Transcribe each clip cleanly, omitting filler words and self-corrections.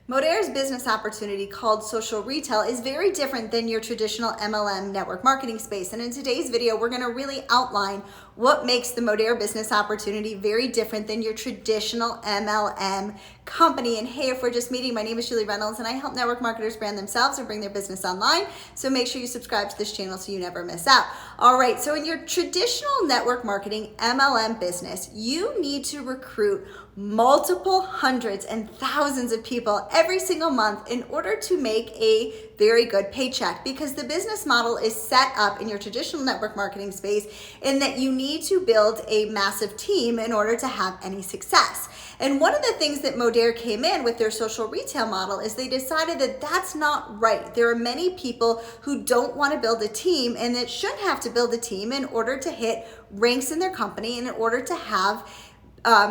Modere's business opportunity called social retail is very different than your traditional MLM network marketing space. And in today's video, we're going to really outline what makes the Modere business opportunity very different than your traditional MLM company. And hey, if we're just meeting, my name is Julie Reynolds and I help network marketers brand themselves or bring their business online. So make sure you subscribe to this channel so you never miss out. All right, so in your traditional network marketing MLM business, you need to recruit multiple hundreds and thousands of people every single month in order to make a very good paycheck, because the business model is set up in your traditional network marketing space in that you need to build a massive team in order to have any success. And one of the things that Modere came in with their social retail model is they decided that that's not right. There are many people who don't want to build a team and that shouldn't have to build a team in order to hit ranks in their company and in order to have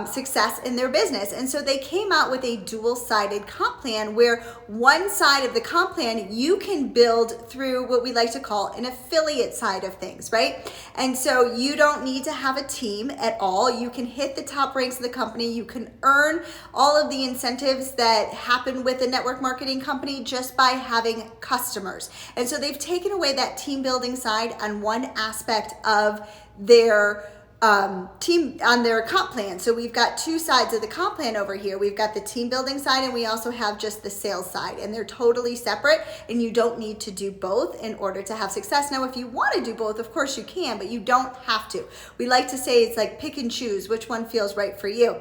success in their business. And so they came out with a dual-sided comp plan where one side of the comp plan you can build through what we like to call an affiliate side of things, right? And so you don't need to have a team at all. You can hit the top ranks of the company. You can earn all of the incentives that happen with a network marketing company just by having customers. And so they've taken away that team building side on one aspect of their team on their comp plan. So we've got two sides of the comp plan over here. We've got the team building side and we also have just the sales side, and they're totally separate and you don't need to do both in order to have success. Now, if you want to do both, of course you can, but you don't have to. We like to say it's like pick and choose which one feels right for you.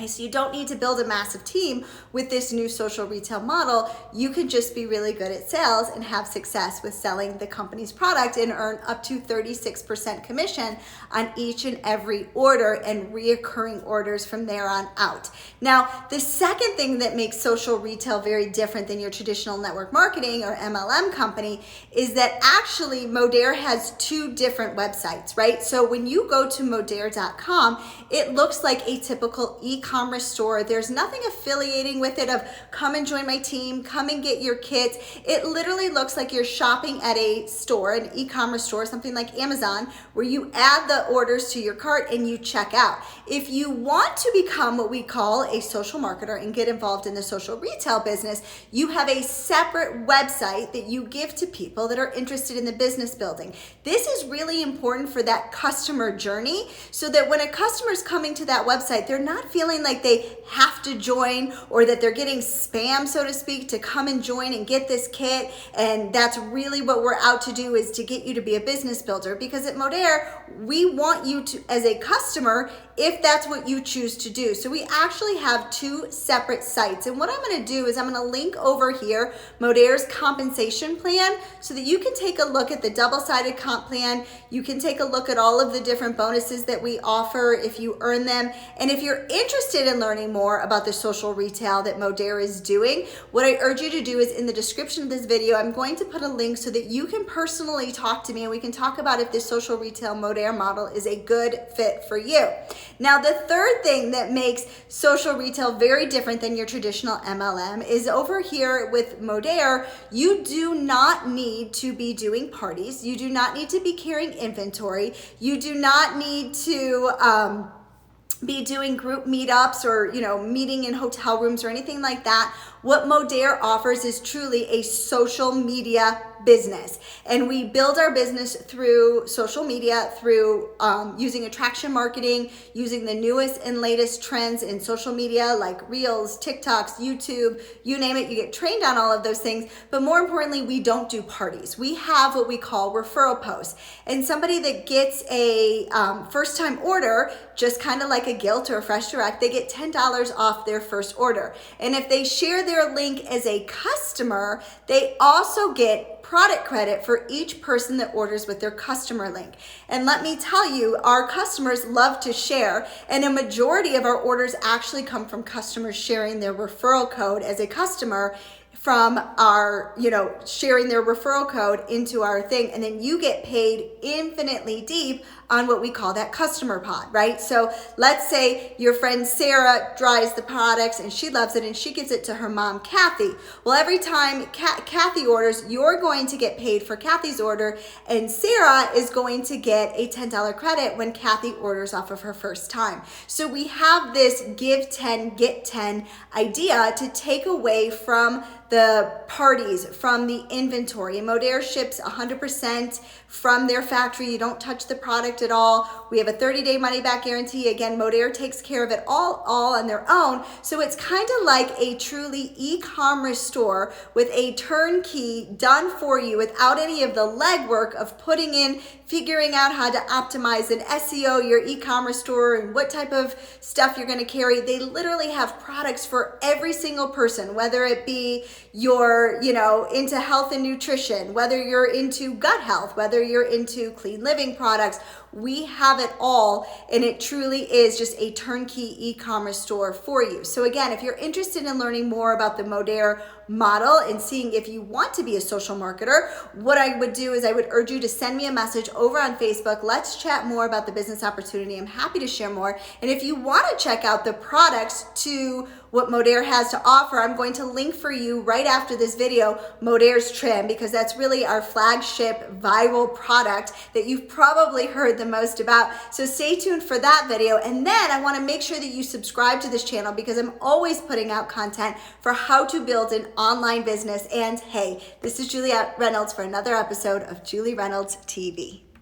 So you don't need to build a massive team with this new social retail model. You can just be really good at sales and have success with selling the company's product and earn up to 36% commission on each and every order and reoccurring orders from there on out. Now, the second thing that makes social retail very different than your traditional network marketing or MLM company is that actually Modere has two different websites, right? So when you go to modere.com, it looks like a typical e-commerce store. There's nothing affiliating with it of come and join my team, come and get your kits. It literally looks like you're shopping at a store, an e-commerce store, something like Amazon, where you add the orders to your cart and you check out. If you want to become what we call a social marketer and get involved in the social retail business, you have a separate website that you give to people that are interested in the business building. This is really important for that customer journey, so that when a customer is coming to that website, they're not feeling like they have to join or that they're getting spam, so to speak, to come and join and get this kit. And that's really what we're out to do, is to get you to be a business builder. Because at Modere, we want you to, as a customer, if that's what you choose to do. So we actually have two separate sites. And what I'm going to do is I'm going to link over here Modere's compensation plan so that you can take a look at the double-sided comp plan. You can take a look at all of the different bonuses that we offer if you earn them. And if you're interested in learning more about the social retail that Modere is doing, what I urge you to do is in the description of this video, I'm going to put a link so that you can personally talk to me and we can talk about if this social retail Modere model is a good fit for you. Now, the third thing that makes social retail very different than your traditional MLM is over here with Modere, you do not need to be doing parties. You do not need to be carrying inventory. You do not need to be doing group meetups or, meeting in hotel rooms or anything like that. What Modere offers is truly a social media business. And we build our business through social media, through using attraction marketing, using the newest and latest trends in social media like Reels, TikToks, YouTube, you name it, you get trained on all of those things. But more importantly, we don't do parties. We have what we call referral posts. And somebody that gets a first-time order, just kind of like a Guilt or a Fresh Direct, they get $10 off their first order. And if they share their link as a customer, they also get product credit for each person that orders with their customer link. And let me tell you, our customers love to share, and a majority of our orders actually come from customers sharing their referral code as a customer from our, sharing their referral code into our thing. And then you get paid infinitely deep on what we call that customer pod, right? So let's say your friend Sarah dries the products and she loves it and she gives it to her mom, Kathy. Well, every time Kathy orders, you're going to get paid for Kathy's order, and Sarah is going to get a $10 credit when Kathy orders off of her first time. So we have this give 10, get 10 idea to take away from the parties, from the inventory. And Modere ships 100% from their factory. You don't touch the product at all. We have a 30-day money-back guarantee. Again, Modere takes care of it all on their own. So it's kind of like a truly e-commerce store with a turnkey done for you without any of the legwork of putting in, figuring out how to optimize an SEO, your e-commerce store, and what type of stuff you're going to carry. They literally have products for every single person, whether it be you're, into health and nutrition, whether you're into gut health, whether you're into clean living products. We have it all, and it truly is just a turnkey e-commerce store for you. So again, if you're interested in learning more about the Modere model and seeing if you want to be a social marketer, what I would do is I would urge you to send me a message over on Facebook. Let's chat more about the business opportunity. I'm happy to share more. And if you want to check out the products to what Modere has to offer, I'm going to link for you right after this video, Modere's Trim, because that's really our flagship viral product that you've probably heard the most about. So stay tuned for that video. And then I want to make sure that you subscribe to this channel because I'm always putting out content for how to build an online business. And hey, this is Juliette Reynolds for another episode of Julie Reynolds TV.